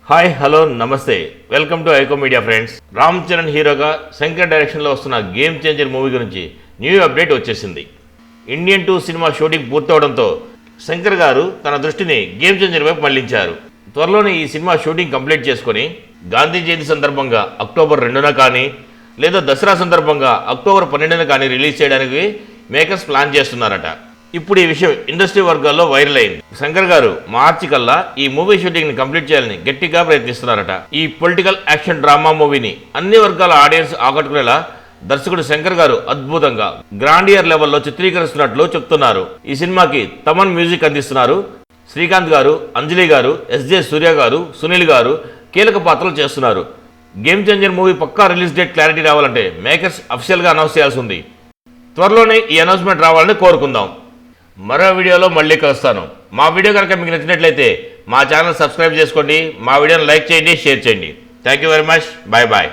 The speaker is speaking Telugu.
హాయ్ హలో నమస్తే welcome to iQOO media friends. Ram Charan హీరోగా శంకర్ డైరెక్షన్లో వస్తున్న గేమ్ చేంజర్ మూవీ గురించి న్యూ అప్డేట్ వచ్చేసింది. ఇండియన్ 2 సినిమా షూటింగ్ పూర్తవడంతో శంకర్ గారు తన దృష్టిని గేమ్ చేంజర్ వైపు మళ్లించారు. త్వరలోనే ఈ సినిమా షూటింగ్ కంప్లీట్ చేసుకుని గాంధీ జయంతి సందర్భంగా అక్టోబర్ 2న కానీ లేదా దసరా సందర్భంగా అక్టోబర్ 12న కానీ రిలీజ్ చేయడానికి మేకర్స్ ప్లాన్ చేస్తున్నారట. ఇప్పుడు ఈ విషయం ఇండస్ట్రీ వర్గాల్లో వైరల్ అయింది. శంకర్ గారు మార్చి కల్లా ఈ మూవీ షూటింగ్ ని కంప్లీట్ చేయాలని గట్టిగా ప్రయత్నిస్తున్నారట. ఈ పొలిటికల్ యాక్షన్ డ్రామా మూవీని అన్ని వర్గాల ఆడియన్స్ ఆకట్టుకునేలా దర్శకుడు శంకర్ గారు అద్భుతంగా గ్రాండియర్ లెవెల్లో చిత్రీకరిస్తున్నట్లు చెప్తున్నారు. ఈ సినిమాకి తమన్ మ్యూజిక్ అందిస్తున్నారు. శ్రీకాంత్ గారు, అంజలి గారు, ఎస్జే సూర్య గారు, సునీల్ గారు కీలక పాత్రలు చేస్తున్నారు. గేమ్ చేంజర్ మూవీ పక్కా రిలీజ్ డేట్ క్లారిటీ రావాలంటే మేకర్స్ అఫీషియల్గా అనౌన్స్ చేయాల్సి ఉంది. త్వరలోనే ఈ అనౌన్స్మెంట్ రావాలని కోరుకుందాం. మరో వీడియోలో మళ్ళీ కలుస్తాను. మా వీడియో కనుక మీకు నచ్చినట్లయితే మా ఛానల్ సబ్స్క్రైబ్ చేసుకోండి, మా వీడియోని లైక్ చేయండి, షేర్ చేయండి. Thank you very much. Bye bye.